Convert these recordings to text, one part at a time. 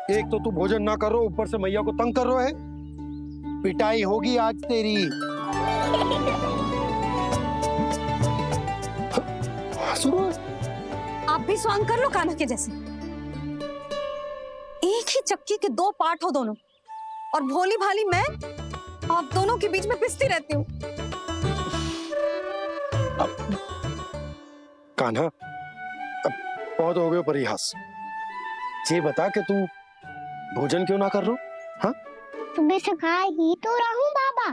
एक तो तू भोजन ना कर रहा, ऊपर से मैया को तंग कर रहा है। पिटाई होगी आज तेरी। आप भी स्वांग कर लो कान्हा के जैसे। एक ही चक्की के दो पार्ट हो दोनों, और भोली भाली मैं आप दोनों के बीच में पिसती रहती हूँ। कान्हा, अब बहुत हो गए परिहास। ये बता कि तू भोजन क्यों ना कर रहा? हाँ, सुबह से खा ही तो रहा हूँ बाबा।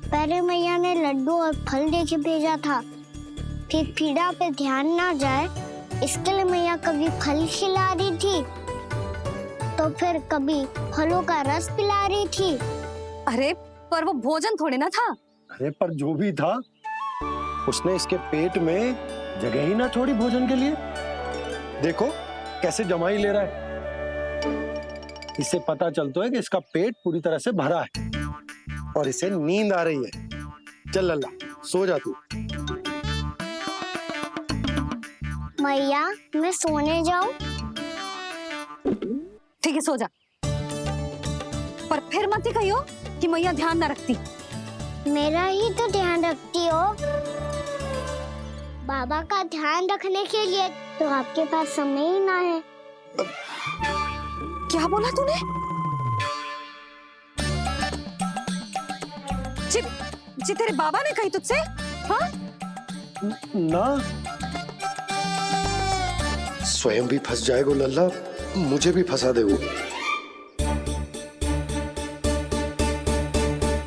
पहले मैया ने लड्डू और फल दे के भेजा था, फिर पीड़ा पे ध्यान ना जाए इसके लिए मैया कभी फल खिला रही थी तो फिर कभी फलों का रस पिला रही थी। अरे पर वो भोजन थोड़े ना था। अरे पर जो भी था, उसने इसके पेट में जगह ही ना छोड़ी भोजन के लिए। देखो कैसे जमाई ले रहा है। इससे पता चलता है कि इसका पेट पूरी तरह से भरा है और इसे नींद आ रही है। चल लल्ला, सो जा तू। मैया, मैं सोने जाऊं? ठीक है, सो जा, पर फिर मत ही कहियो कि मैया ध्यान ना रखती। मेरा ही तो ध्यान रखती हो। बाबा का ध्यान रखने के लिए तो आपके पास समय ही ना है। क्या बोला तूने? जी तेरे बाबा ने कही तुझसे? हाँ? ना, स्वयं भी फंस जाएगा लल्ला, मुझे भी फंसा दे वो।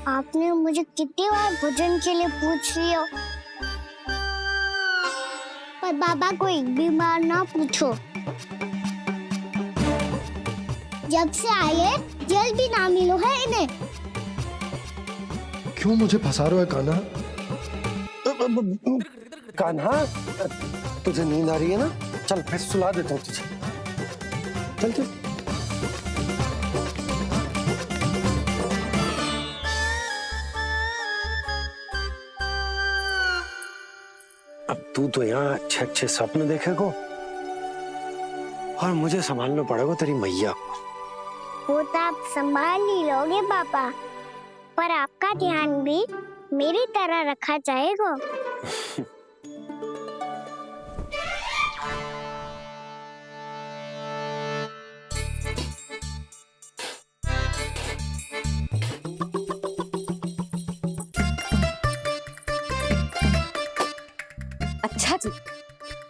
आपने मुझे कितनी बार भोजन के लिए पूछ लिया, पर बाबा को एक भी बार ना पूछो। जब से आए जल भी ना मिलो है इन्हें। क्यों मुझे फंसा रहा है कान्हा? कान्हा, तुझे नींद आ रही है ना? चल मैं सुला देता हूँ तुझे। चल चल। अब तू तो यहाँ अच्छे अच्छे सपने देखेगा और मुझे संभालना पड़ेगा तेरी मैया को। वो तो आप संभाल ही लोगे पापा, पर आपका ध्यान भी मेरी तरह रखा जाएगा। अच्छा जी,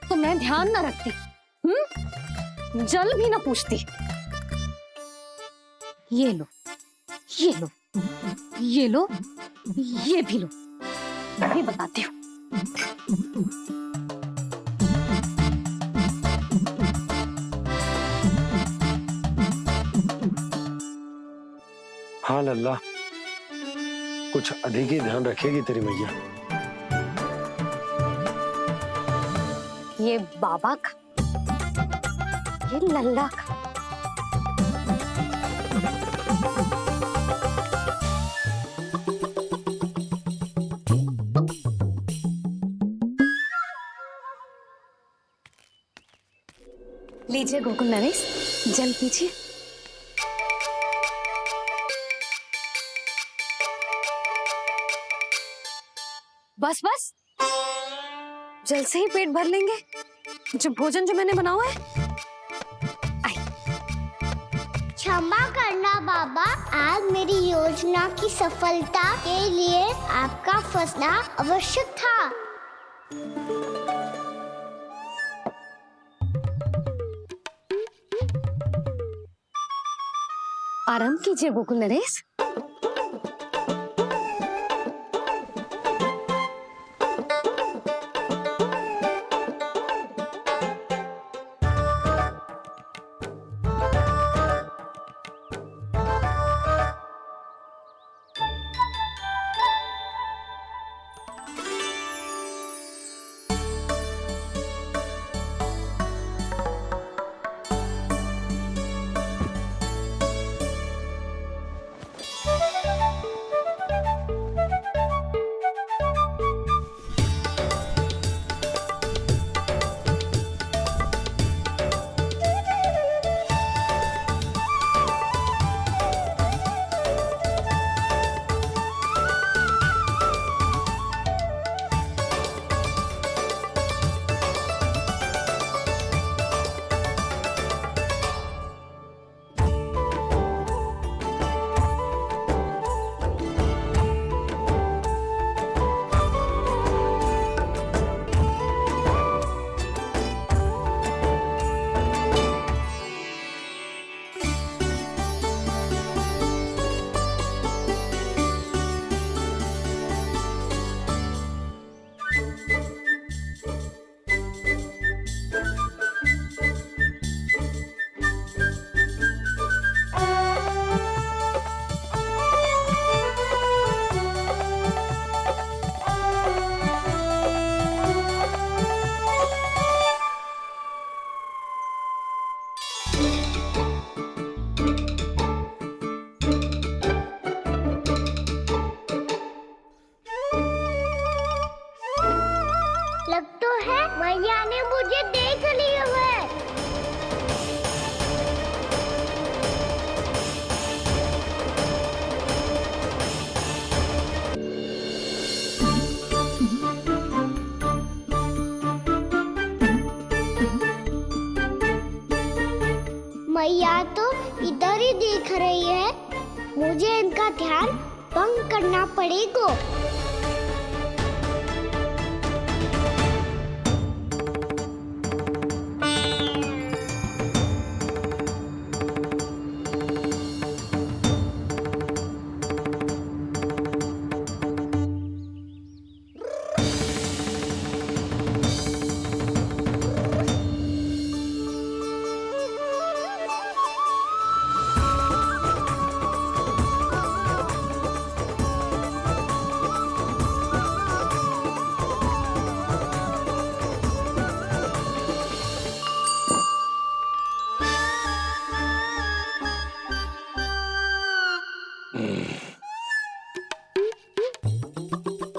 तो मैं ध्यान ना रखती, जल भी ना पूछती। ये लो, ये लो, ये लो, ये भी लो, मैं भी बताती हूँ। हाँ लल्ला, कुछ अधिक ही ध्यान रखेगी तेरी मैया। ये बाबा का, ये लल्ला का। लीजिए गोकुल नरेश, जल पीजिए। बस बस, जल से ही पेट भर लेंगे। जो भोजन जो मैंने बनाया है। क्षमा करना बाबा, आज मेरी योजना की सफलता के लिए आपका फंसना आवश्यक था। आराम कीजिए गोकुल नरेश। मैया तो इधर ही देख रही है, मुझे इनका ध्यान भंग करना पड़ेगा।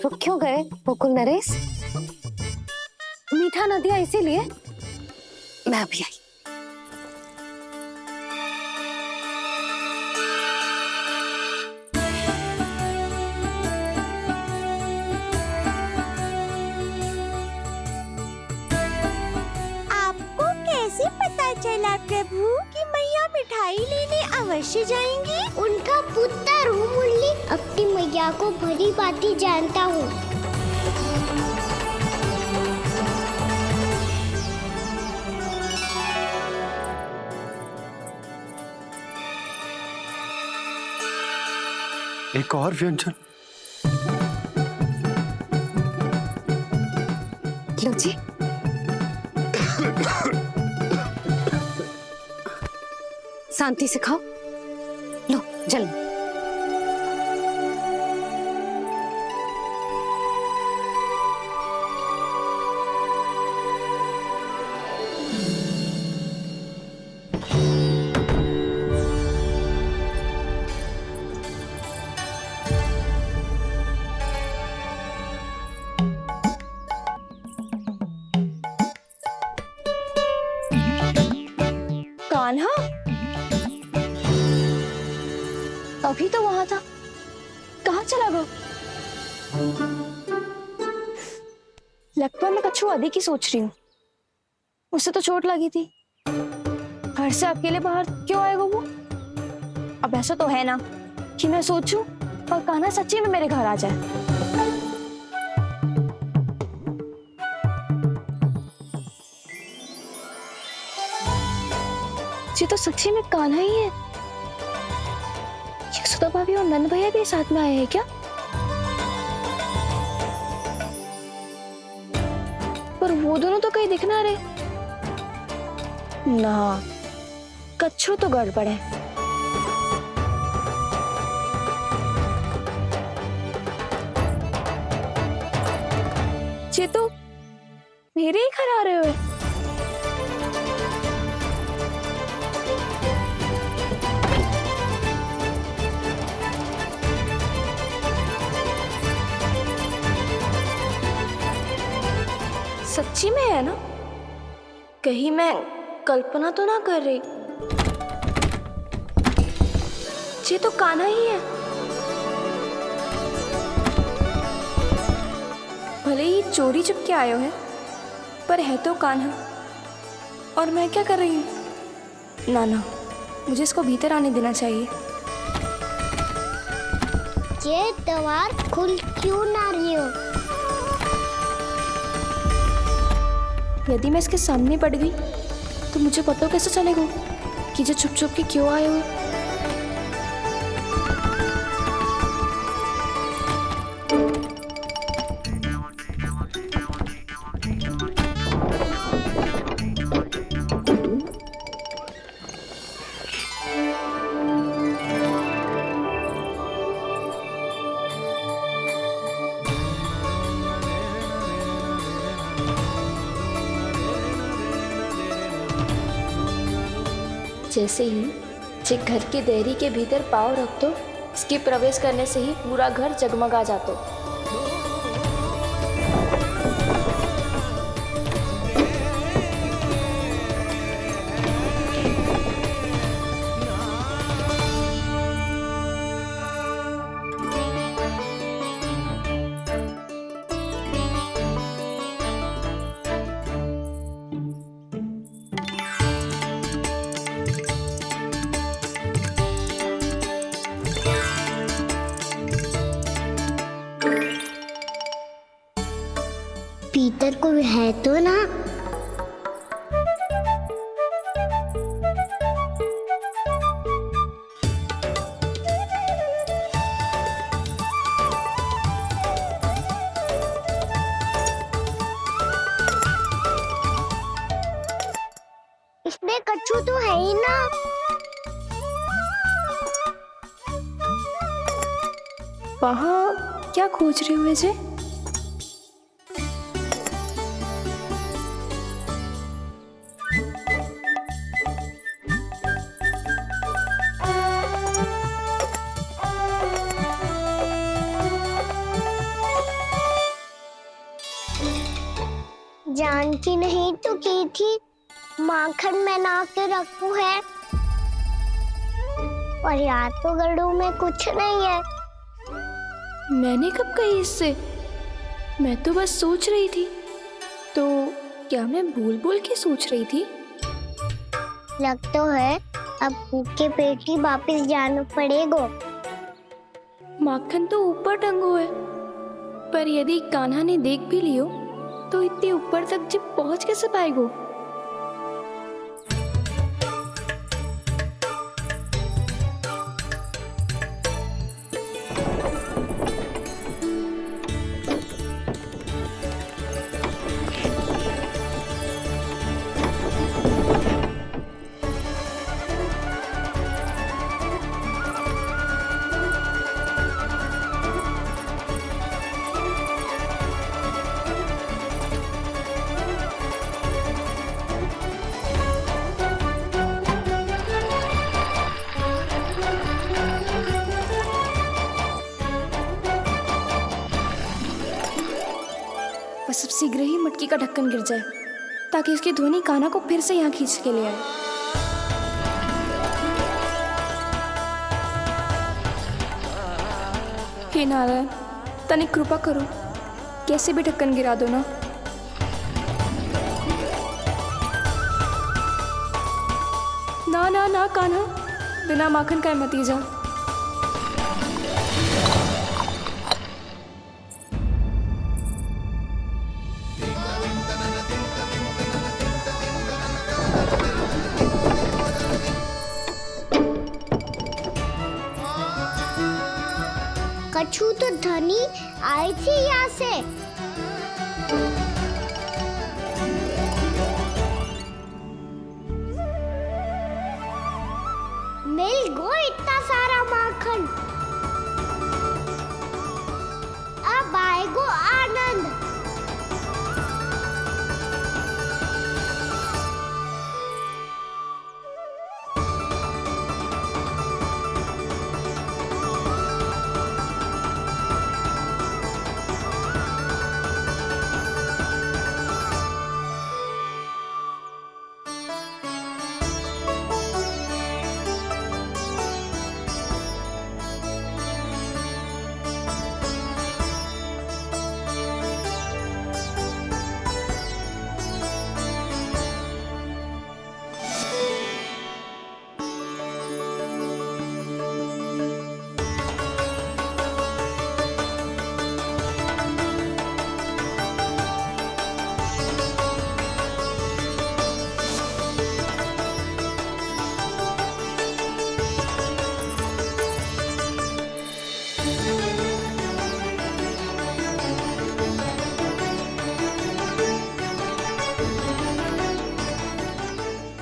रुक क्यों गए गोकुल नरेश? मीठा न दिया इसीलिए मैं अभी आई। आपको कैसे पता चला प्रभु कि मैया मिठाई लेने अवश्य जाएंगी? उनका पुत्र हूँ मुरली, अपनी मैया को भली भांति जानता हूँ। एक और व्यंजन। लो जी। शांति से खाओ। लो जल। कान्हा अभी तो वहां था, कहाँ चला गया? लगता है मैं कच्छू आदि की सोच रही हूँ। उसे तो चोट लगी थी, घर से अकेले बाहर क्यों आएगा वो? अब ऐसा तो है ना कि मैं सोचूं और कान्हा सच्ची में मेरे घर आ जाए। ये तो सच्ची में कान्हा ही है। यशोदा भाभी और नंद भैया भी साथ में आए हैं क्या? पर वो दोनों तो कहीं दिख ना रहे। ना, कच्छू तो गड़बड़ है। ये तो मेरे ही घर आ रहे हुए। सच्ची में है ना? कहीं मैं कल्पना तो ना कर रही? ये तो कान्हा ही है। भले ही चोरी चुपके आयो है, पर है तो कान्हा। और मैं क्या कर रही हूँ? ना ना, मुझे इसको भीतर आने देना चाहिए। ये द्वार खुल क्यों ना रही हो? यदि मैं इसके सामने पड़ गई तो मुझे पता कैसे चलेगा कि जो छुप छुप के क्यों आए हुए? जैसे ही जे घर की देहरी के भीतर पाँव रख दो, इसके प्रवेश करने से ही पूरा घर जगमगा जातो। है तो ना? इसमें कच्छू तो है ही ना। वहाँ क्या खोज रहे हुए जे? जानती नहीं तो की थी माखन में ना के रखू है, और याद तो गड़ू में कुछ नहीं है। मैंने कब कही इससे? मैं तो बस सोच रही थी। तो क्या मैं भूल भूल के सोच रही थी? लग तो है अब भूखे पेट ही वापिस जाना पड़ेगा। माखन तो ऊपर टंगो है, पर यदि कान्हा ने देख भी लियो तो इतने ऊपर तक जब पहुंच कैसे पाएगो? बस अब शीघ्र ही मटकी का ढक्कन गिर जाए ताकि इसकी ध्वनि कान्हा को फिर से यहाँ खींच के ले आए। हे नारायण, तनिक कृपा करो, कैसे भी ढक्कन गिरा दो ना। ना ना ना कान्हा, बिना माखन का मत ही जा। कच्छू तो धनी आई थी यहाँ से। मिल गो इतना सारा माखन। अब आएगो आनंद।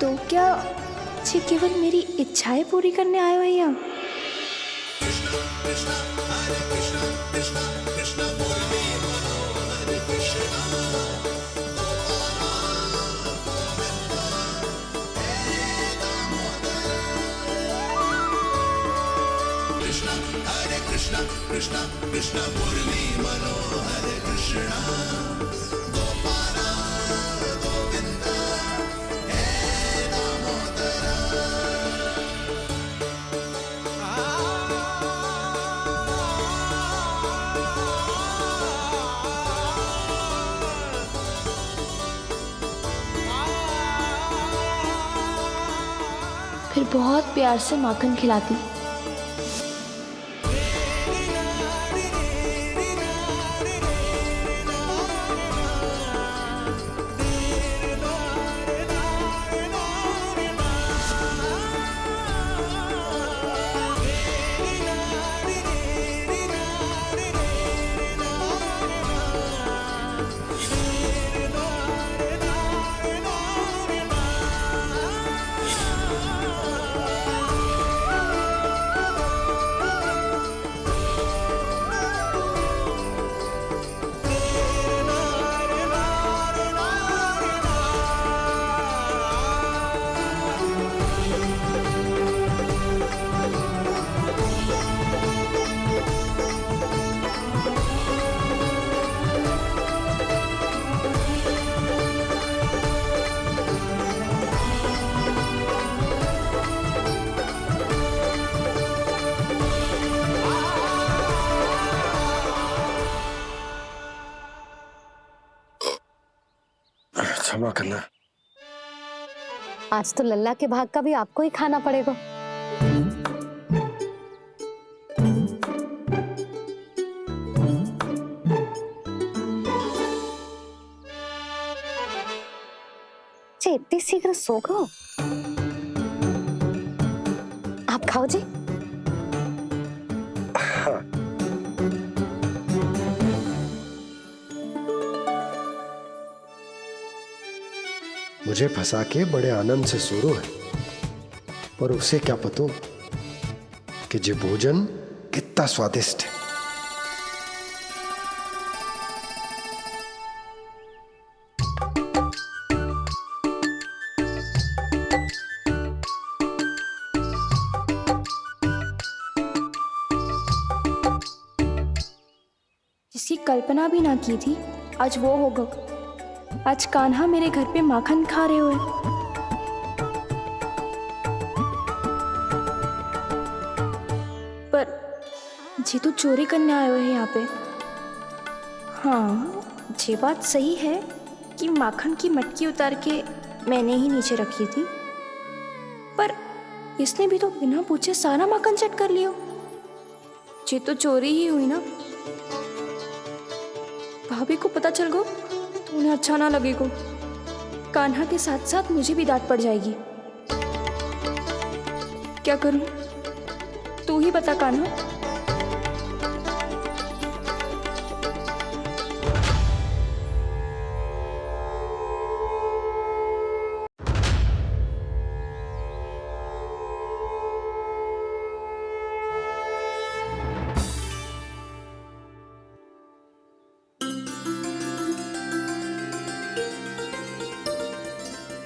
तो क्या ये केवल मेरी इच्छाएं पूरी करने आए हो यहाँ? फिर बहुत प्यार से माखन खिलाती। क्षमा करना। आज तो लल्ला के भाग का भी आपको ही खाना पड़ेगा। जी इतनी शीघ्र सो गो? आप खाओ जी। हाँ। मुझे फंसा के बड़े आनंद से सो रो है, पर उसे क्या पता कि ये भोजन कितना स्वादिष्ट है। जिसकी कल्पना भी ना की थी आज वो होगा। आज कान्हा मेरे घर पे माखन खा रहे हुए। पर जी तो चोरी करने आए हुए हैं यहाँ पे। हाँ ये बात सही है कि माखन की मटकी उतार के मैंने ही नीचे रखी थी, पर इसने भी तो बिना पूछे सारा माखन चट कर लिया। ये तो चोरी ही हुई ना। भाभी को पता चल गो तो उन्हें अच्छा ना लगेगा। कान्हा के साथ साथ मुझे भी डांट पड़ जाएगी। क्या करूं? तू ही बता कान्हा।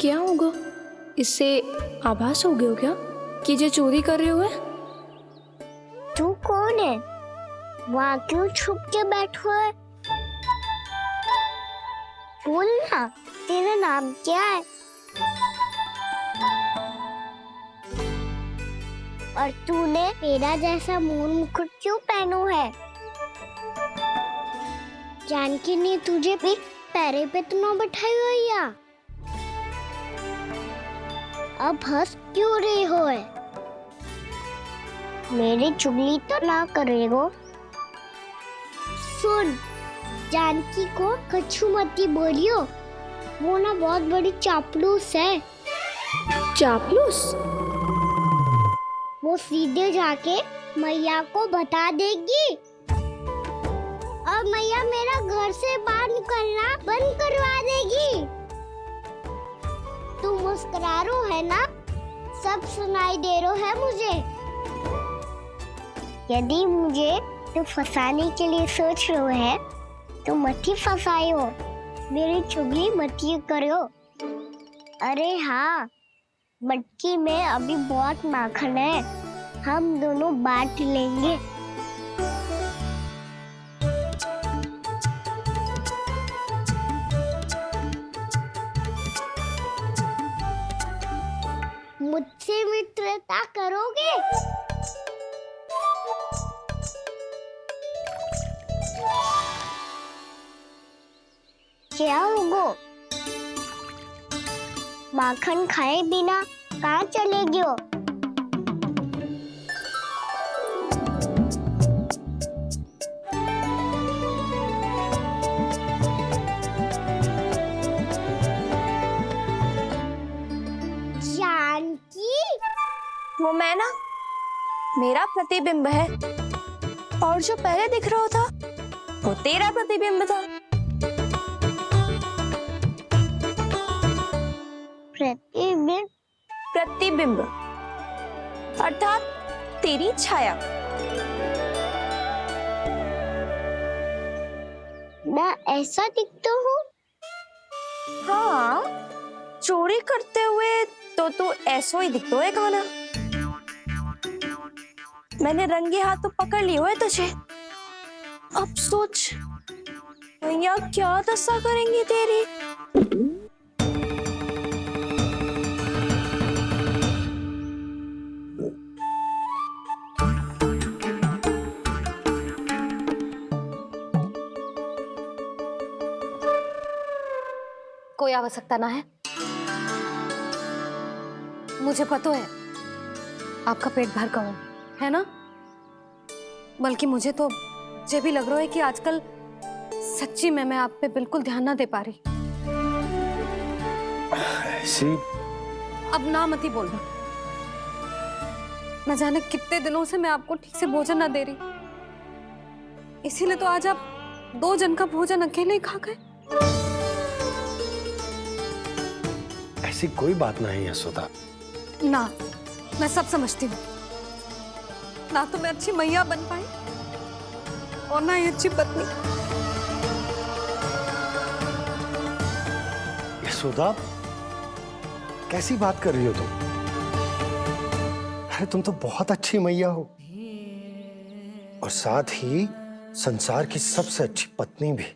क्या होगा? इससे आभास हो गया हो क्या कि ये चोरी कर रहे हुए? तू कौन है? वहाँ क्यों छुप के बैठो है? बोल ना, तेरा नाम क्या है? और तूने मेरा जैसा मोर मुकुट क्यों पहनो है? जानकी ने तुझे भी पैरे पे तो ना बैठाई हुई है। अब हंस क्यों रही हो है? मेरी चुगली तो ना करेगो। सुन, जानकी को कछु मती बोलियो, वो ना बहुत बड़ी चापलूस है। चापलूस? वो सीधे जाके मैया को बता देगी और मैया मेरा घर से बाहर निकलना बंद करवा देगी। तू मुस्कुरा रो है ना? सब सुनाई दे रो है मुझे। यदि मुझे तू फंसाने के लिए सोच रो है तो मत ही फंसायो, मेरी चुगली मत ही करो। अरे हाँ, मटकी में अभी बहुत माखन है, हम दोनों बांट लेंगे। मुझसे मित्रता करोगे? क्या होगो? माखन खाए बिना कहाँ चले गयो? जानकी? वो मैं ना, मेरा प्रतिबिंब है, और जो पहले दिख रहा था वो तेरा प्रतिबिंब था। प्रतिबिंब? प्रतिबिंब अर्थात तेरी छाया। मैं ऐसा दिखता हूँ? हाँ, चोरी करते हुए तो तू ऐसा ही दिखता है कान्हा। मैंने रंगे हाथ तो पकड़ लियो है तुझे। अब सोच भैया क्या दशा करेंगी तेरी। कोई आवश्यकता ना है। मुझे पता है आपका पेट भर गया है ना, बल्कि मुझे तो ये भी लग रहा है कि आजकल सच्ची में मैं आप पे बिल्कुल ध्यान ना दे पा रही। ऐसी अब ना मत ही बोलना। न जाने कितने दिनों से मैं आपको ठीक से भोजन ना दे रही, इसीलिए तो आज आप 2 जन का भोजन अकेले ही खा गए। ऐसी कोई बात नहीं है सुधा। ना, मैं सब समझती हूँ। ना तो मैं अच्छी मैया बन पाई और ना ही अच्छी पत्नी। सुधा, कैसी बात कर रही हो तुम? अरे तुम तो बहुत अच्छी मैया हो और साथ ही संसार की सबसे अच्छी पत्नी भी।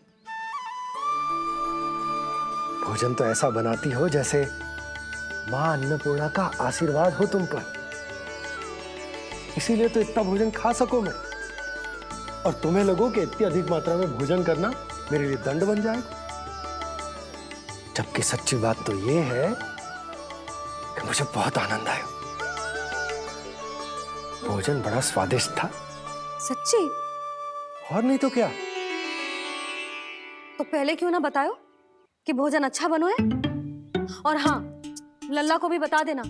भोजन तो ऐसा बनाती हो जैसे मां अन्नपूर्णा का आशीर्वाद हो तुम पर। इसीलिए तो इतना भोजन खा सको मैं, और तुम्हें लगो कि इतनी अधिक मात्रा में भोजन करना मेरे लिए दंड बन जाएगा। जबकि सच्ची बात तो ये है कि मुझे बहुत आनंद आया। भोजन बड़ा स्वादिष्ट था। सच्ची? और नहीं तो क्या। तो पहले क्यों ना बतायो कि भोजन अच्छा बनो है। और हाँ, लल्ला को भी बता देना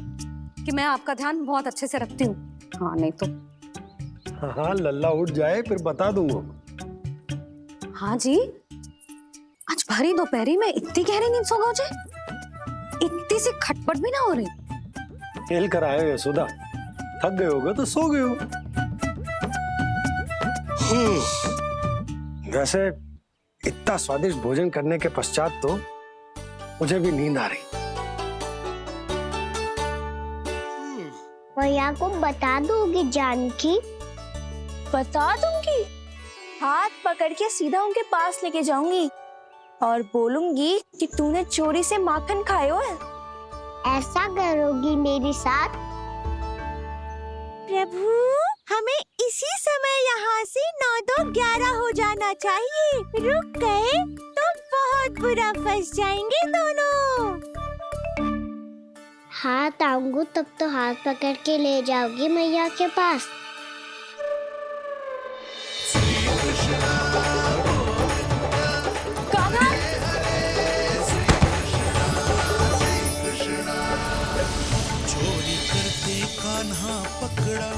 कि मैं आपका ध्यान बहुत अच्छे से रखती हूँ। हाँ नहीं तो। हाँ, लल्ला उठ जाए फिर बता दूंगा। हाँ जी, आज भरी दोपहरी में इतनी गहरी नींद सो गए, इतनी सी खटपट भी ना हो रही। खेल कर आए हो यशोदा, थक गए होगे तो सो गए हो। वैसे इतना स्वादिष्ट भोजन करने के पश्चात तो मुझे भी नींद आ रही। मैया को बता दोगी जानकी? बता दूंगी। हाथ पकड़ के सीधा उनके पास लेके जाऊंगी और बोलूंगी कि तूने चोरी से माखन खायो है। ऐसा करोगी मेरे साथ? प्रभु, हमें इसी समय यहाँ से 9-2-11 हो जाना चाहिए। रुक गए तो बहुत बुरा फंस जाएंगे दोनों। हाथ आऊंगी तब तो हाथ पकड़ के ले जाओगी मैया के पास। चोरी करते कान्हा पकड़ा,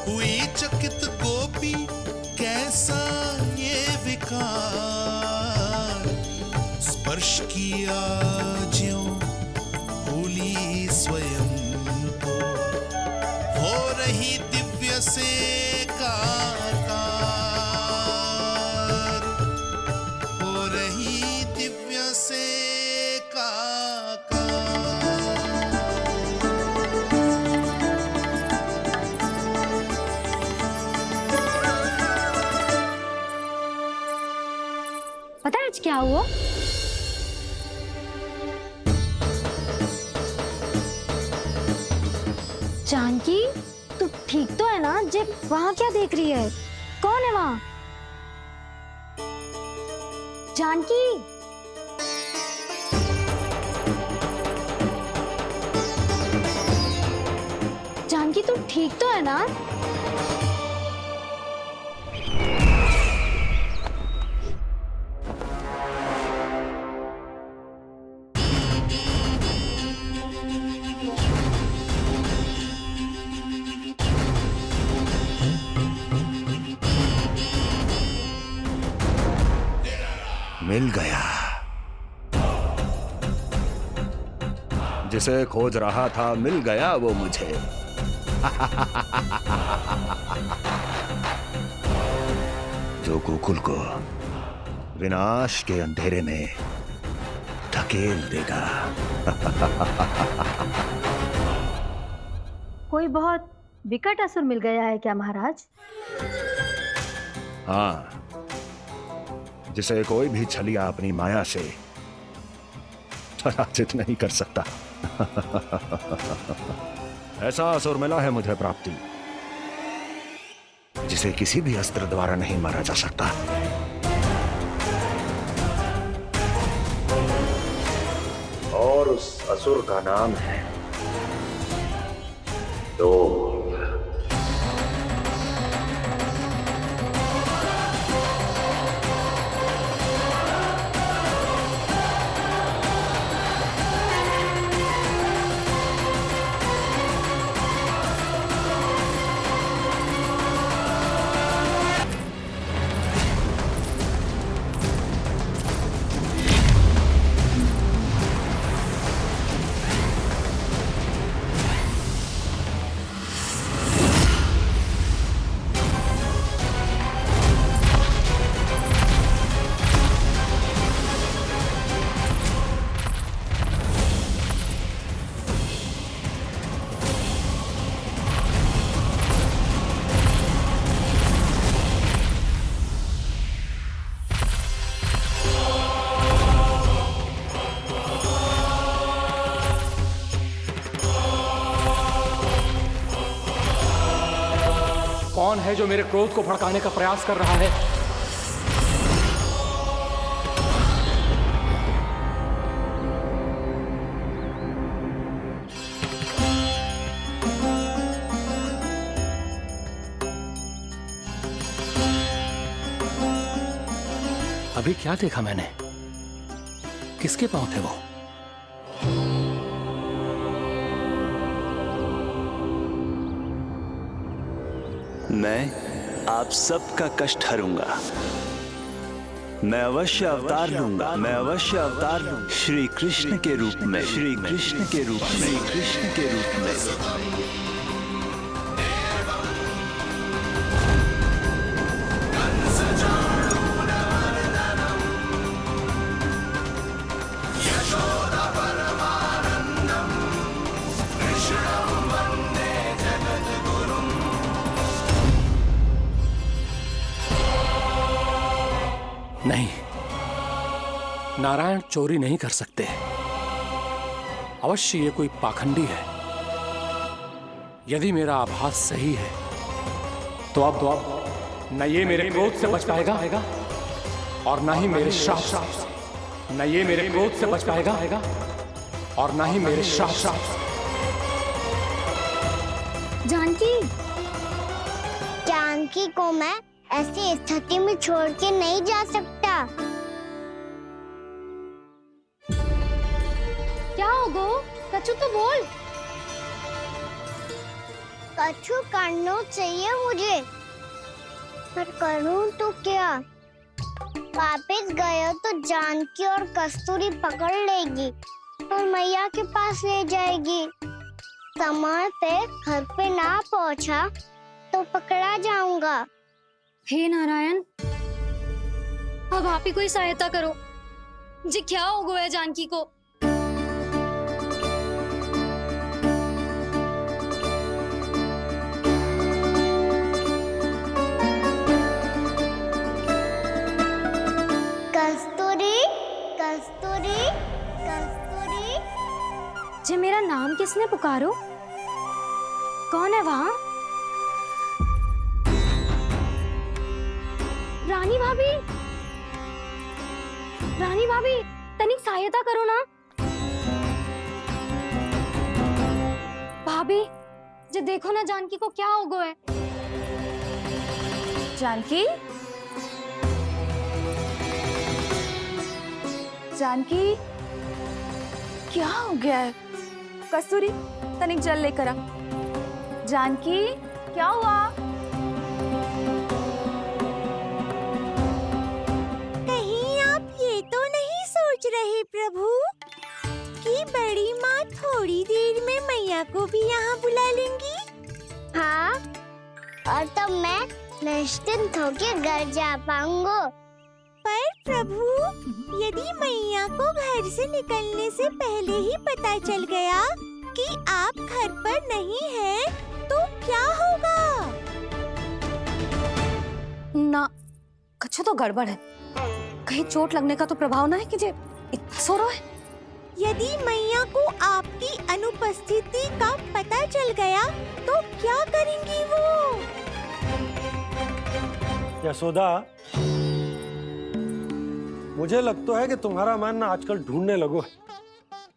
हुई चकित गोपी कैसा ये विकार। स्पर्श किया ज्यों भूली स्वयं को, हो रही दिव्य से काकार, हो रही दिव्य से काकार। पता है आज क्या हुआ? जानकी, तू ठीक तो है ना? जे वहां क्या देख रही है? कौन है वहां? जानकी, जानकी तू ठीक तो है ना? मिल गया। जिसे खोज रहा था मिल गया वो मुझे। जो गोकुल को विनाश के अंधेरे में धकेल देगा। कोई बहुत विकट असुर मिल गया है क्या महाराज? हाँ, जिसे कोई भी छलिया अपनी माया से पराजित नहीं कर सकता। ऐसा असुर मिला है मुझे प्राप्ति, जिसे किसी भी अस्त्र द्वारा नहीं मारा जा सकता। असुर का नाम है लोभ। कौन है जो मेरे क्रोध को भड़काने का प्रयास कर रहा है? अभी क्या देखा मैंने? किसके पांव थे वो? मैं आप सबका कष्ट हरूंगा। मैं अवश्य अवतार लूंगा। मैं अवश्य अवतार लूंगा श्री कृष्ण के रूप में। श्री कृष्ण के रूप में। श्री कृष्ण के रूप में। नहीं, नारायण चोरी नहीं कर सकते। अवश्य ये कोई पाखंडी है। यदि मेरा आभास सही है तो अब न ये मेरे क्रोध से बच पाएगा और न ही मेरे श्राप से। न ये मेरे क्रोध से बच पाएगा और न ही मेरे श्राप से। जानकी, जानकी को मैं ऐसी स्थिति में छोड़ के नहीं जा सकता। क्या हो गो? कछु तो बोल। कछु करना चाहिए मुझे, पर करूं तो क्या? वापस गया तो जानकी और कस्तूरी पकड़ लेगी और मैया के पास ले जाएगी। समय पे घर पे ना पहुंचा तो पकड़ा जाऊंगा। हे नारायण, अब आप ही कोई सहायता करो। जी क्या हो गया जानकी को? कस्तूरी, कस्तूरी, कस्तूरी। जी मेरा नाम किसने पुकारो? कौन है वहाँ? रानी भाभी, रानी भाभी, तनिक सहायता करो ना। भाभी, जी देखो ना जानकी को क्या हो गया है। जानकी, जानकी, क्या हो गया है? कस्तूरी, तनिक जल लेकर आ। जानकी, क्या हुआ? कहीं आप ये तो नहीं सोच रहे प्रभु कि बड़ी माँ थोड़ी देर में मैया को भी यहाँ बुला लेंगी? हाँ, और तब मैं निश्चिंत होकर घर जा पाऊंगा। पर प्रभु, यदि मैया को घर से निकलने से पहले ही पता चल गया कि आप घर पर नहीं हैं, तो क्या होगा? ना, कुछ तो गड़बड़ है। कहीं चोट लगने का तो प्रभाव ना है कि जे इतना सो रहा है। यदि मैया को आपकी अनुपस्थिति का पता चल गया तो क्या करेंगी वो? यशोदा, मुझे लगता है कि तुम्हारा मन ना आजकल ढूंढने लगो है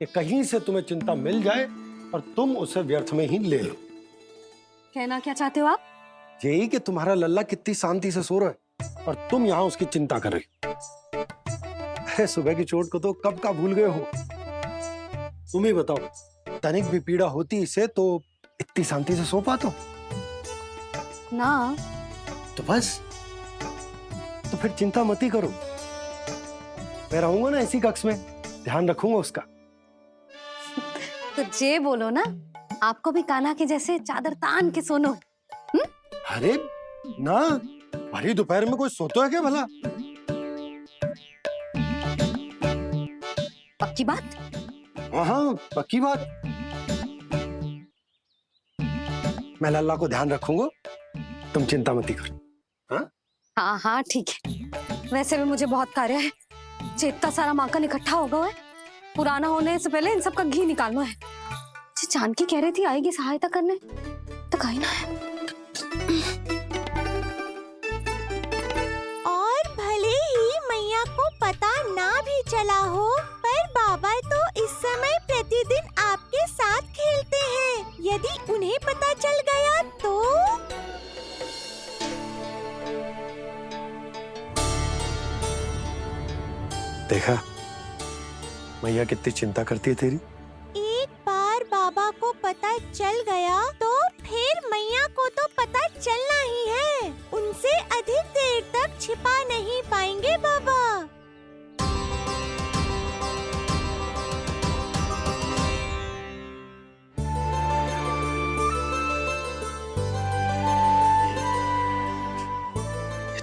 कि कहीं से तुम्हें चिंता मिल जाए और तुम उसे व्यर्थ में ही ले लो। कहना क्या चाहते हो आप? यही कि तुम्हारा लल्ला कितनी शांति से सो रहा है और तुम यहाँ उसकी चिंता कर रही हो। अरे सुबह की चोट को तो कब का भूल गए हो। तुम ही बताओ, तनिक भी पीड़ा होती इसे तो इतनी शांति से सो पाते हो? ना। तो बस, तो फिर चिंता मत ही करो। मैं रहूंगा ना इसी कक्ष में, ध्यान रखूंगा उसका। तो जे बोलो ना, आपको भी कान्हा के जैसे चादर तान के सोनो। अरे ना, भरी दोपहर में कोई सोता है क्या भला? पक्की बात? हाँ, पक्की बात। मैं लल्ला को ध्यान रखूंगा, तुम चिंता मत करो। हाँ हाँ ठीक है। वैसे भी मुझे बहुत कार्य है। इतना सारा माखन इकट्ठा होगा है, पुराना होने से पहले इन सब का घी निकालना है। जानकी कह रही थी आएगी सहायता करने, तो कहीं ना है। और भले ही मैया को पता ना भी चला हो, पर बाबा तो इस समय प्रतिदिन आपके साथ खेलते हैं। यदि उन्हें पता चल गया तो? देखा मैया कितनी चिंता करती है तेरी। एक बार बाबा को पता चल गया तो फिर मैया को तो पता चलना ही है। उनसे अधिक देर तक छिपा नहीं पाएंगे बाबा।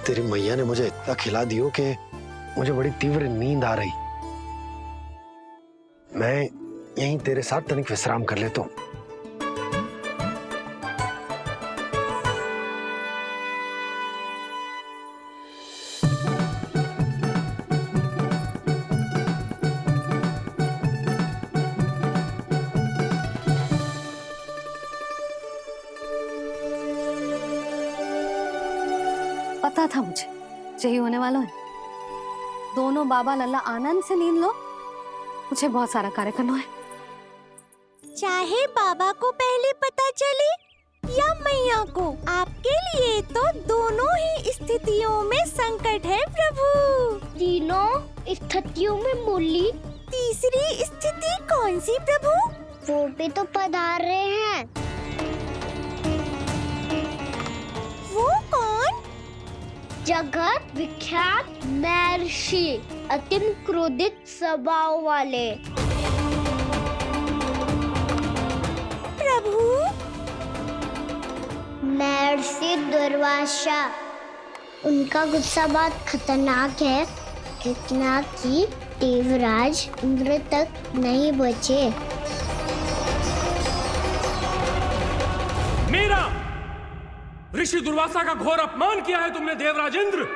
तेरी मैया ने मुझे इतना खिला दियो कि मुझे बड़ी तीव्र नींद आ रही। मैं यहीं तेरे साथ तनिक विश्राम कर लेता हूँ। पता था मुझे यही होने वाला है। दोनों बाबा लल्ला आनंद से नींद लो, मुझे बहुत सारा कार्य करना है। चाहे बाबा को पहले पता चले या मैया को, आपके लिए तो दोनों ही स्थितियों में संकट है प्रभु। तीनों स्थितियों में मूली, तीसरी स्थिति कौन सी प्रभु? वो भी तो पधार रहे हैं। वो कौन? जगत विख्यात महर्षि, अति क्रोधित स्वभाव वाले। प्रभु, महर्षि दुर्वासा। उनका गुस्सा बहुत खतरनाक है, इतना कि देवराज इंद्र तक नहीं बचे। मीरा, ऋषि दुर्वासा का घोर अपमान किया है तुमने देवराज इंद्र।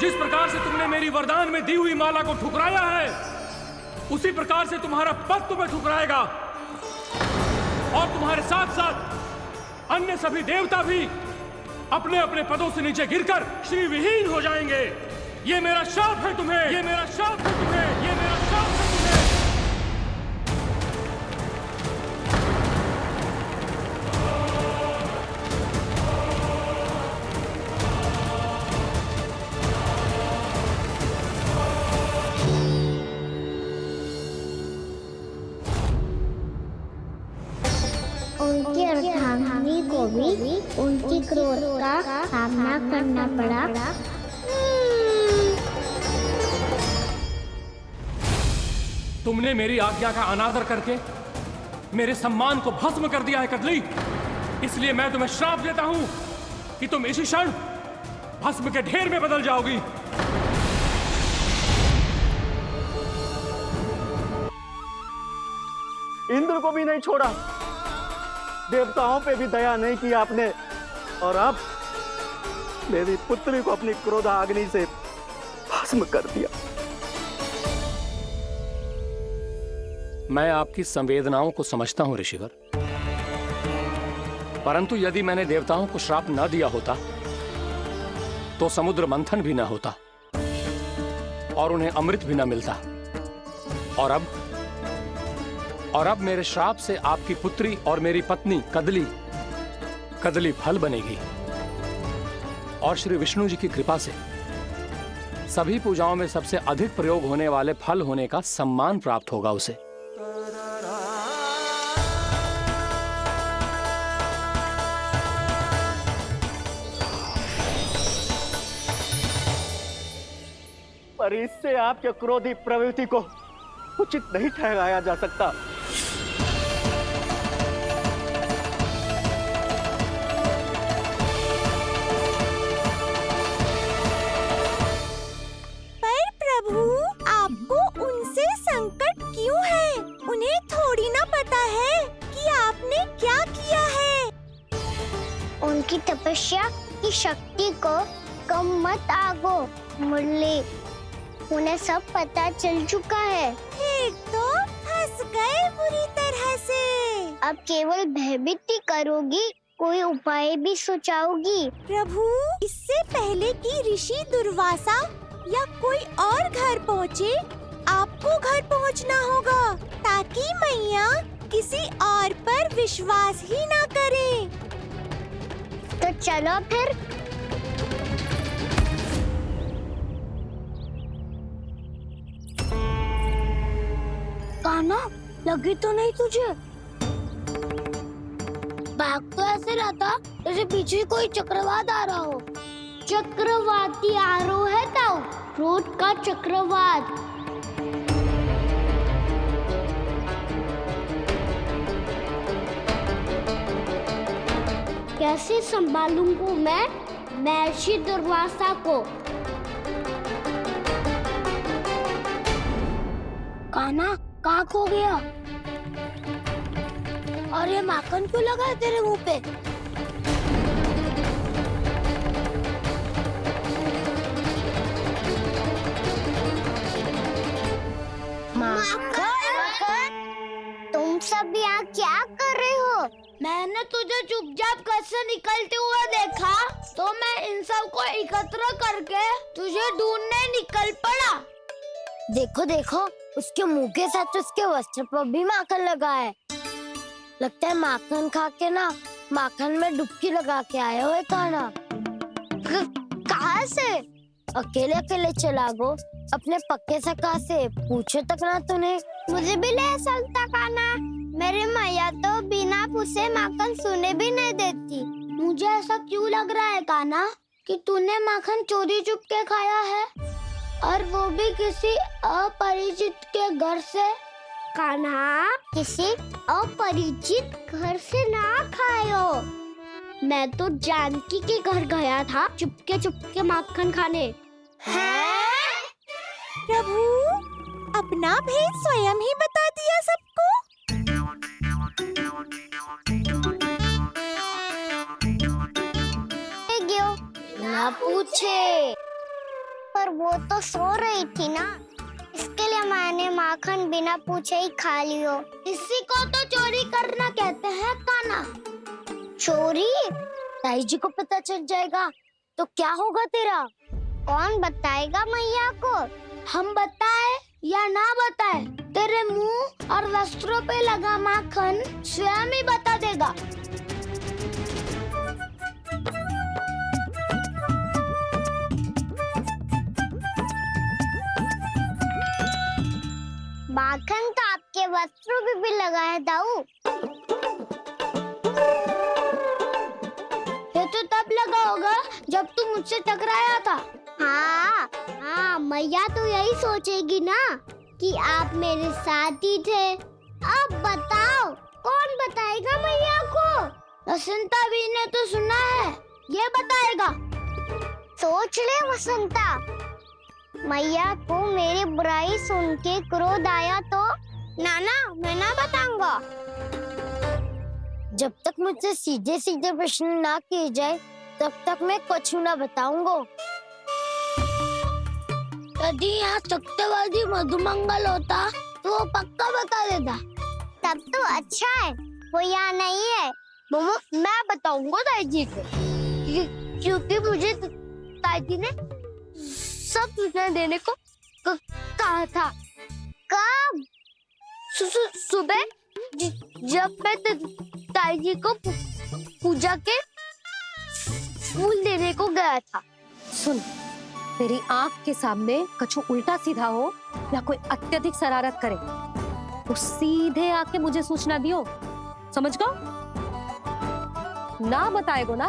जिस प्रकार से तुमने मेरी वरदान में दी हुई माला को ठुकराया है, उसी प्रकार से तुम्हारा पद तुम्हें ठुकराएगा और तुम्हारे साथ साथ अन्य सभी देवता भी अपने अपने पदों से नीचे गिरकर श्री विहीन हो जाएंगे। ये मेरा शाप है तुम्हें, ये मेरा शाप है तुम्हें, ये मेरा शाप है तुम्हें। उनकी अर्धांगिनी को भी उनकी क्रोध का सामना करना पड़ा। तुमने मेरी आज्ञा का अनादर करके मेरे सम्मान को भस्म कर दिया है कदली। इसलिए मैं तुम्हें श्राप देता हूं कि तुम इसी क्षण भस्म के ढेर में बदल जाओगी। इंद्र को भी नहीं छोड़ा, देवताओं पे भी दया नहीं की आपने, और अब मेरी पुत्री को अपनी क्रोधाग्नि से भस्म कर दिया। मैं आपकी संवेदनाओं को समझता हूं ऋषिवर, परंतु यदि मैंने देवताओं को श्राप न दिया होता तो समुद्र मंथन भी न होता और उन्हें अमृत भी न मिलता। और अब और अब मेरे श्राप से आपकी पुत्री और मेरी पत्नी कदली फल बनेगी। और श्री विष्णु जी की कृपा से सभी पूजाओं में सबसे अधिक प्रयोग होने वाले फल होने का सम्मान प्राप्त होगा उसे। पर इससे आपके क्रोधी प्रवृत्ति को उचित नहीं ठहराया जा सकता। पर प्रभु, आपको उनसे संकट क्यों है? उन्हें थोड़ी ना पता है कि आपने क्या किया है। उनकी तपस्या की शक्ति को कम मत आगो मुरली, उन्हें सब पता चल चुका है। फिर तो फंस गए बुरी तरह से। अब केवल भयभीत ही करोगी, कोई उपाय भी सोचाओगी? प्रभु, इससे पहले कि ऋषि दुर्वासा या कोई और घर पहुँचे, आपको घर पहुँचना होगा ताकि मैया किसी और पर विश्वास ही ना करे। तो चलो फिर। कान्हा, लगी तो नहीं तुझे? भाग तो ऐसे रहा था जैसे पीछे कोई चक्रवात आ रहा हो। चक्रवाती आरोह है ताऊ, रोड का चक्रवात। कैसे संभालूंगा मैं महर्षि दुर्वासा को? कान्हा, कहाँ खो गया? और ये माखन क्यों लगा है तेरे मुंह पे? माखन? तुम सब यहाँ क्या कर रहे हो? मैंने तुझे चुपचाप घर से निकलते हुए देखा, तो मैं इन सब को एकत्र करके तुझे ढूंढने निकल पड़ा। देखो देखो, उसके मुंह के साथ उसके वस्त्र पर भी माखन लगा है। लगता है माखन खा के ना माखन में डुबकी लगा के आया हुआ है कान्हा। कहाँ से? अकेले अकेले चला गो अपने पक्के सखा से, पूछो तक ना तूने। मुझे भी ले चलता कान्हा, मेरी मैया तो बिना पूछे माखन सुने भी नहीं देती। मुझे ऐसा क्यों लग रहा है कान्हा कि तूने माखन चोरी चुप के खाया है, और वो भी किसी अपरिचित के घर से? कान्हा, किसी अपरिचित घर से ना खायो। मैं तो जानकी के घर गया था चुपके माखन खाने। हैं? प्रभु, अपना भेद स्वयं ही बता दिया सबको। ना पूछे, पर वो तो सो रही थी ना, इसके लिए मैंने माखन बिना पूछे ही खा लियो। इसी को तो चोरी करना कहते हैं कान्हा। चोरी? ताई जी को पता चल जाएगा तो क्या होगा तेरा? कौन बताएगा मैया को? हम बताए या ना बताए, तेरे मुंह और वस्त्रों पे लगा माखन स्वयं ही बता देगा। माखन तो आपके वस्त्रों पे भी लगा है दाऊ। ये तो तब लगा होगा जब तू मुझसे टकराया था। हाँ, मैया तो यही सोचेगी ना कि आप मेरे साथ ही थे। अब बताओ, कौन बताएगा मैया को? वसंता भी ने तो सुना है, ये बताएगा। सोच ले वसंता, मैया को मेरी बुराई सुन के क्रोध आया तो? नाना, मैं ना बताऊंगा। जब तक मुझसे सीधे सीधे प्रश्न ना किए जाए तब तक मैं कुछ ना बताऊंगा। यदि यहाँ सत्यवादी मधुमंगल होता तो वो पक्का बता देता। तब तो अच्छा है वो यहाँ नहीं है। मैं बताऊंगा ताई जी को, क्योंकि मुझे ताई जी ने सब सूचना देने को कहा था। कब? जब मैं ताई जी को पूजा के फूल देने को गया था। सुन, तेरी आंख के सामने कछु उल्टा सीधा हो या कोई अत्यधिक शरारत करे तो सीधे आके मुझे सूचना दियो, समझ गो? ना बताएगो ना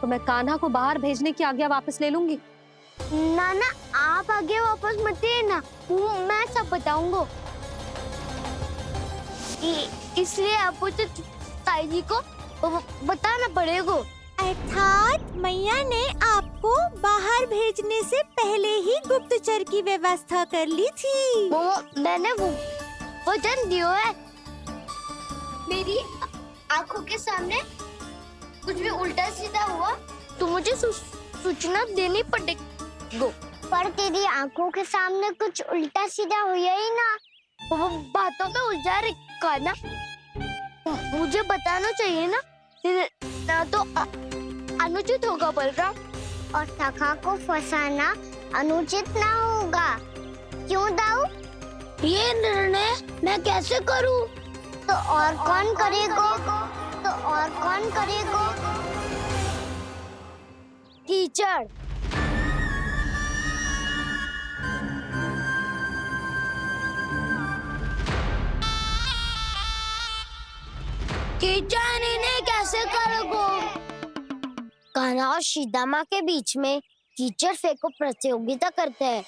तो मैं कान्हा को बाहर भेजने की आज्ञा वापस ले लूंगी। नाना आप आगे वापस मत देना, मैं सब बताऊंगा। इसलिए आपको तो ताई जी को बताना पड़ेगा। अर्थात मैया ने आपको बाहर भेजने से पहले ही गुप्तचर की व्यवस्था कर ली थी। मैंने वो वचन दिया है। मेरी आंखों के सामने कुछ भी उल्टा सीधा हुआ तो मुझे सूचना देनी पड़ेगी। पर तेरी आंखों के सामने कुछ उल्टा सीधा हुआ ही ना, वो बातों पे उलझा रखा ना, मुझे बताना चाहिए ना तो अनुचित होगा बलराम। और सखा को फंसाना अनुचित ना होगा, क्यों दाऊ? ये निर्णय मैं कैसे करूं? तो और कौन करेगा? कीचड़। कीचड़ इन्हें कैसे करोगे? कान्हा और सीता माँ के बीच में कीचड़ फेंको प्रतियोगिता करते हैं।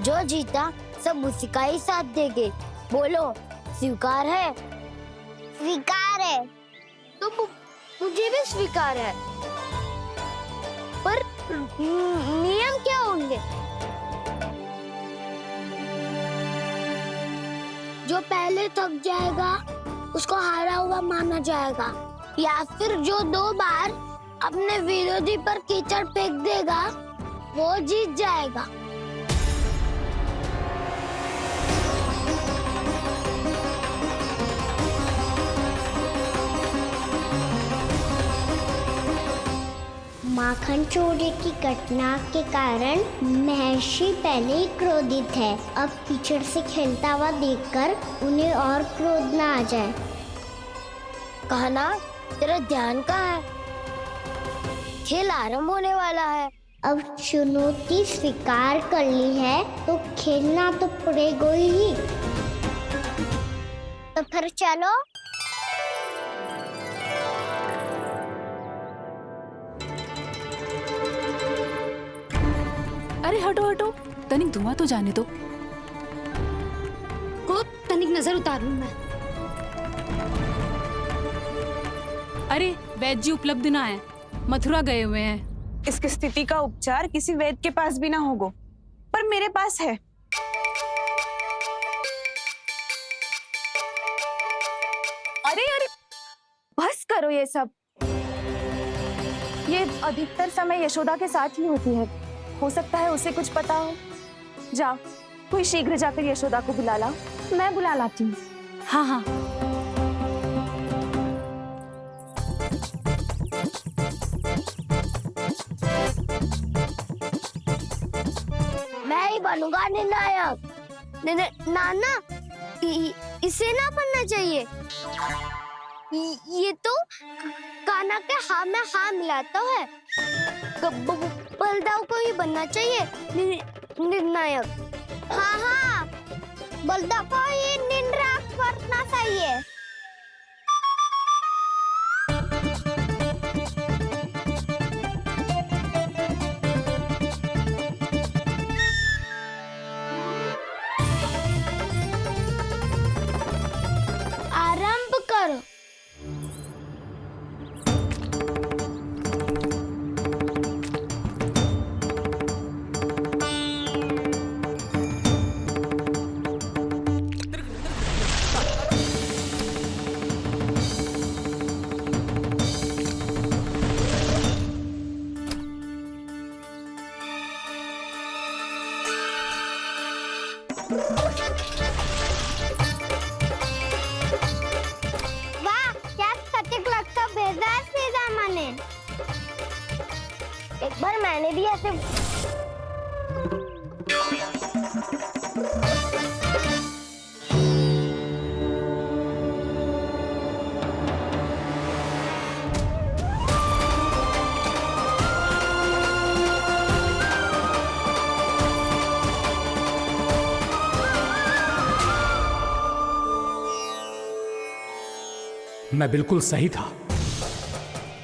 जो जीता सब उसी का ही साथ देंगे। बोलो, स्वीकार है? स्वीकार है। तो मुझे भी स्वीकार है। पर नियम क्या होंगे? जो पहले थक जाएगा उसको हारा हुआ माना जाएगा, या फिर जो 2 बार अपने विरोधी पर कीचड़ फेंक देगा वो जीत जाएगा। माखन चोरी की घटना के कारण महर्षि पहले ही क्रोधित है। अब कीचड़ से खेलता हुआ देखकर उन्हें और क्रोध न आ जाए। कहना, तेरा ध्यान कहाँ है? खेल आरंभ होने वाला है। अब चुनौती स्वीकार कर ली है तो खेलना तो पड़ेगा ही। तो फिर चलो। अरे हटो हटो, तनिक धुआं तो जाने दो। को तनिक नजर उतार लूं मैं। अरे वैद्य जी उपलब्ध ना है, मथुरा गए हुए हैं। इसकी स्थिति का उपचार किसी वैद्य के पास भी ना होगा, पर मेरे पास है। अरे अरे बस करो ये सब। ये अधिकतर समय यशोदा के साथ ही होती है। हो सकता है उसे कुछ पता हो। जा, कोई शीघ्र जाकर यशोदा को बुला ला। मैं बुला लाती हूँ। हाँ हाँ। मैं ही बनूंगा निर्णायक। नाना, इसे ना बनना चाहिए। ये तो कान्हा के हाँ में हाँ मिलाता है। बलदाऊ को ही बनना चाहिए निर्णायक। हाँ हाँ, बलदाऊ को ही निर्णायक बनना चाहिए। आरंभ करो। वाह, क्या सटीक लगता भेजा है सीधा मैंने। एक बार मैंने भी ऐसे मैं बिल्कुल सही था।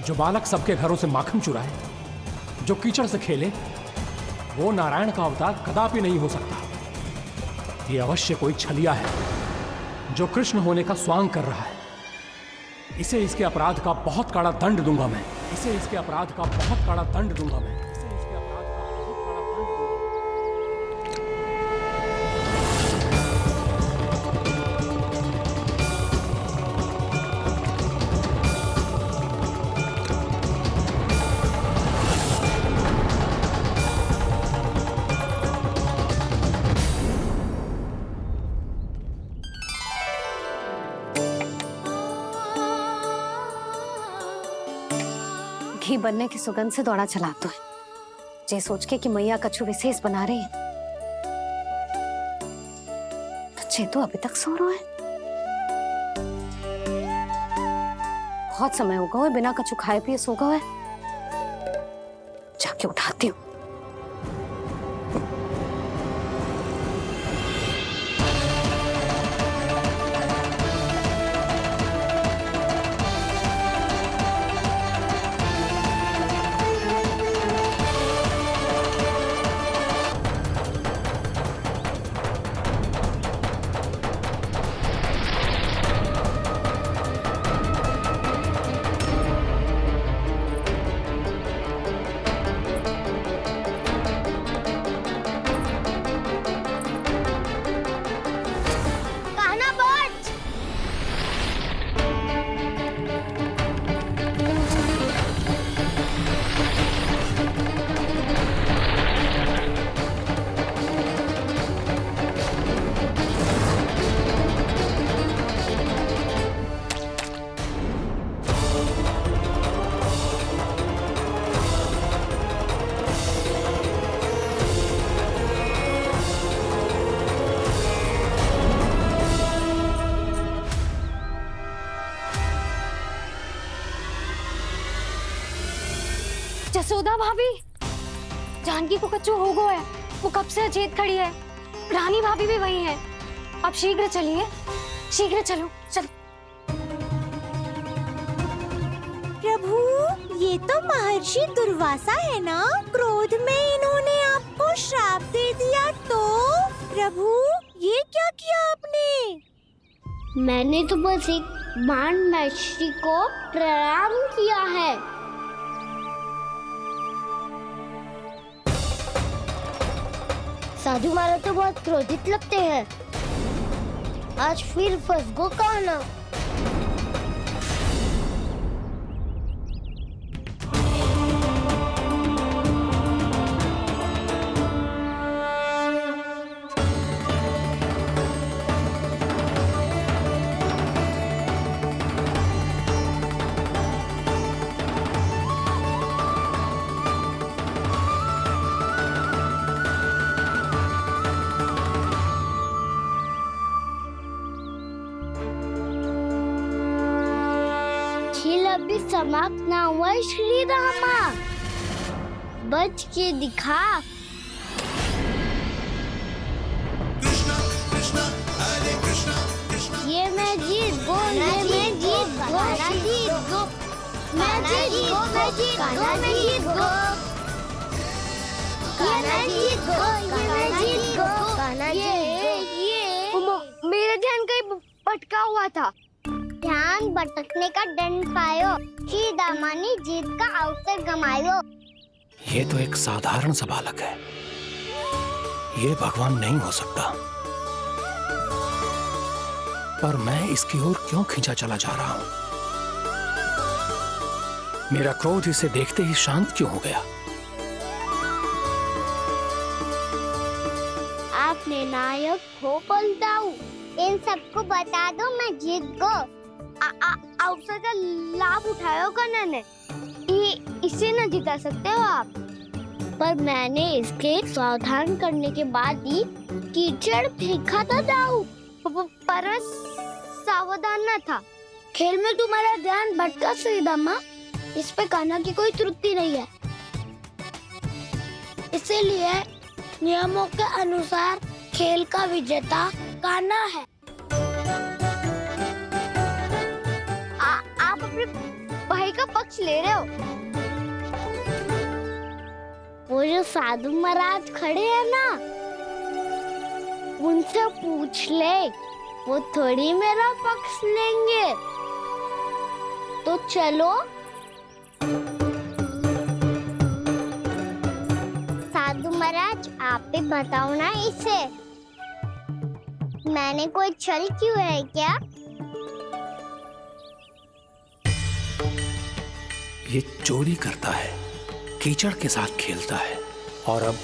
जो बालक सबके घरों से माखन चुराए, जो कीचड़ से खेले, वो नारायण का अवतार कदापि नहीं हो सकता। ये अवश्य कोई छलिया है जो कृष्ण होने का स्वांग कर रहा है। इसे इसके अपराध का बहुत कड़ा दंड दूंगा मैं। इसे इसके अपराध का बहुत कड़ा दंड दूंगा मैं। इसे इसके अपराध का बहुत कड़ा दंड दूंगा। घी बनने की सुगंध से दौड़ा चला तो है, जे सोच के कि मैया कछु विशेष बना रही है, तो चे तो अभी तक सो रहा है। बहुत समय हो गया है, बिना कछु खाए पिए सो गया है। जाके उठाती हूँ। जसोदा भाभी, जानकी को कच्चू हो गया है। वो कब से अचेत खड़ी है। रानी भाभी भी वही है। आप शीघ्र चलिए, शीघ्र चलो, चल। प्रभु, ये तो महर्षि दुर्वासा है ना? क्रोध में इन्होंने आपको श्राप दे दिया तो? प्रभु, ये क्या किया आपने? मैंने तो बस एक बाण महर्षि को प्रणाम किया है। साधु महाराज तो बहुत क्रोधित लगते हैं। आज फिर फंस गो कहना। खेल अभी समाप्त ना हुआ श्री रामा, बच के दिखा। कृष्णा कृष्णा हरे कृष्णा कृष्णा। ये मैं जीत गो, ये मैं जीत गो, मैं जीत गो, मैं जीत गो, मैं जीत गो, मैं जीत गो, मैं जीत गो, मैं जीत गो। ये मेरा ध्यान कहीं भटका हुआ था। ध्यान भटकने का दंड पायो, श्री दामानी जीत का अवसर गमायो। ये तो एक साधारण सा बालक है, ये भगवान नहीं हो सकता। पर मैं इसकी ओर क्यों खींचा चला जा रहा हूं? मेरा क्रोध इसे देखते ही शांत क्यों हो गया? आपने नायक हो बलदाऊ, इन सबको बता दो मैं जीत गो। अवसर का लाभ उठायो कन्या ने, इसे न जिता सकते हो आप। पर मैंने इसके सावधान करने के बाद ही कीचड़ फेंका था दाऊ, पर सावधान न था। खेल में तुम्हारा ध्यान भटका श्रीदामा, इस पे कान्हा की कोई त्रुटि नहीं है। इसीलिए नियमों के अनुसार खेल का विजेता कान्हा है। अपने भाई का पक्ष ले रहे हो? वो जो साधु महाराज खड़े हैं ना, उनसे पूछ ले, वो थोड़ी मेरा पक्ष लेंगे। तो चलो। साधु महाराज, आप ही बताओ ना इसे, मैंने कोई छल क्यों है क्या? ये चोरी करता है, कीचड़ के साथ खेलता है और अब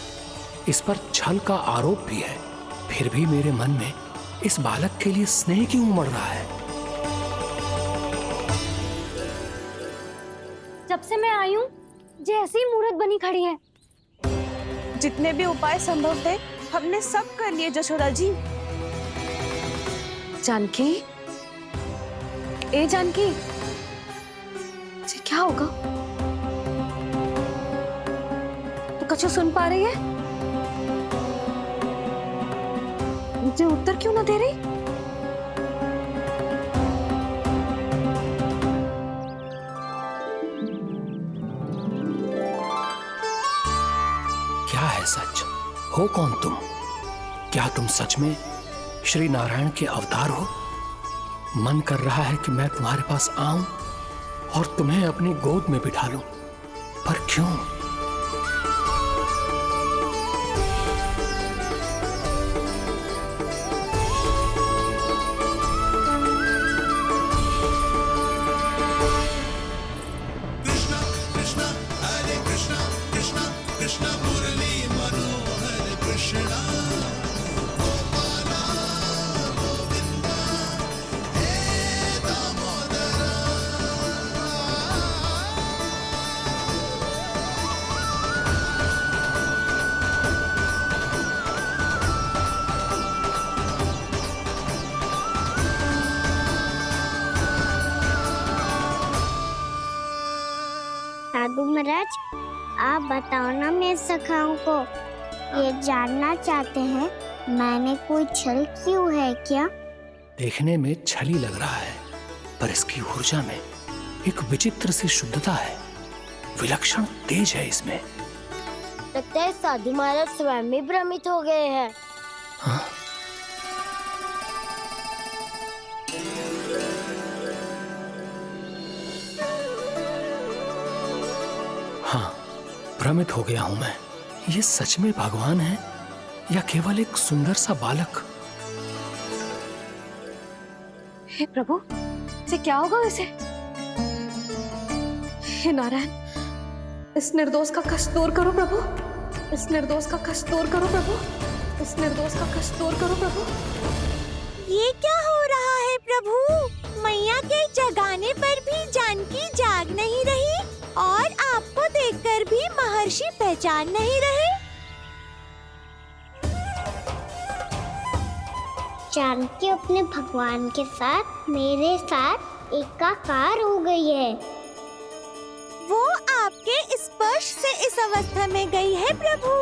इस पर छल का आरोप भी है। फिर भी मेरे मन में इस बालक के लिए स्नेह क्यों उमड़ रहा है? जब से मैं आई हूँ जैसी मूर्त बनी खड़ी है। जितने भी उपाय संभव थे हमने सब कर लिए जशोदा जी। जानकी, ए जानकी, जी क्या होगा? तो कछु सुन पा रही है? मुझे उत्तर क्यों ना दे रही? क्या है सच? हो कौन तुम? क्या तुम सच में श्री नारायण के अवतार हो? मन कर रहा है कि मैं तुम्हारे पास आऊं और तुम्हें अपनी गोद में बिठा लूं, पर क्यों? कृष्णा कृष्णा हरे कृष्णा कृष्णा कृष्णा मुरली मनोहर कृष्णा गोपाला गोविंदा हे दामोदरा। साधु महाराज, आप बताओ ना मेरे सखाओं को, ये जानना चाहते हैं मैंने कोई छल क्यों है क्या? देखने में छली लग रहा है, पर इसकी ऊर्जा में एक विचित्र सी शुद्धता है, विलक्षण तेज है इसमें। लगता है साधु महाराज स्वयं ही भ्रमित हो गए हैं। हाँ? हाँ, भ्रमित हो गया हूं मैं। ये सच में भगवान है या केवल एक सुंदर सा बालक? हे प्रभु, इसे क्या होगा वैसे? हे नारायण, इस निर्दोष का कष्ट दूर करो प्रभु, इस निर्दोष का कष्ट दूर करो प्रभु, इस निर्दोष का कष्ट दूर करो प्रभु। ये क्या हो रहा है प्रभु? मैया के जगाने पर भी जानकी जाग नहीं रही और आपको देखकर भी महर्षि पहचान नहीं रहे। जानकी अपने भगवान के साथ, मेरे साथ एकाकार हो गई है। वो आपके स्पर्श से इस अवस्था में गई है प्रभु।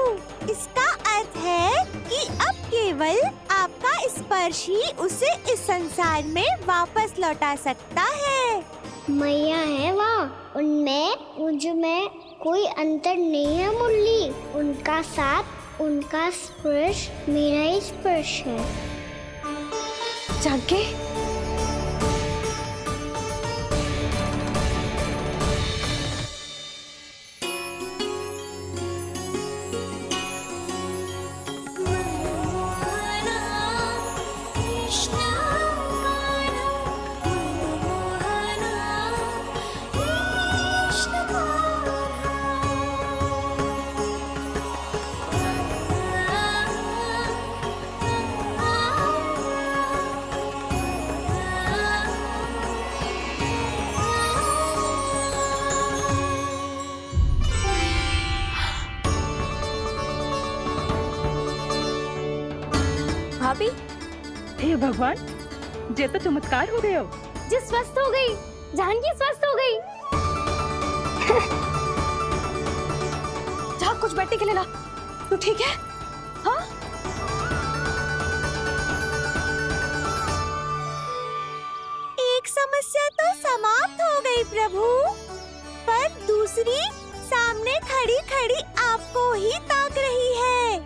इसका अर्थ है कि अब केवल आपका स्पर्श ही उसे इस संसार में वापस लौटा सकता है। मैया है वहाँ, उनमें मुझ में कोई अंतर नहीं है मुरली। उनका साथ, उनका स्पर्श मेरा ही स्पर्श है। जानकी, भाभी, हे भगवान, ये तो चमत्कार हो गया। जी स्वस्थ हो गई, जानकी स्वस्थ हो गई। जा कुछ बैठने के लिए ला। तू ठीक है? हाँ? एक समस्या तो समाप्त हो गई प्रभु, पर दूसरी सामने खड़ी खड़ी आपको ही ताक रही है।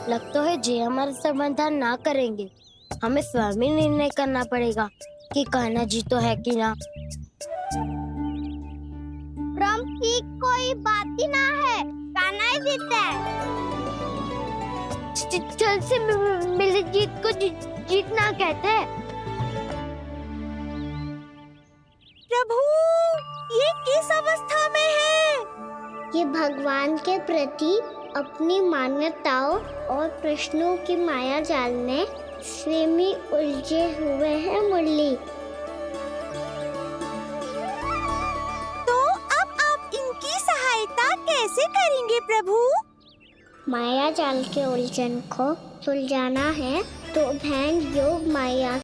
लगता है जे हमारा समाधान ना करेंगे, हमें स्वयं ही निर्णय करना पड़ेगा कि कान्हा जी तो है कि ना। ब्रह्म की कोई बात ही ना है, कान्हा ही जीता है। चल से मिली जीत को जीतना कहते हैं। प्रभु, ये किस अवस्था में है? ये भगवान के प्रति अपनी मान्यताओं और प्रश्नों की माया जाल में स्वयं ही उलझे हुए हैं मुरली। तो अब आप इनकी सहायता कैसे करेंगे प्रभु? माया जाल के उलझन को सुलझाना है तो भैन योग माया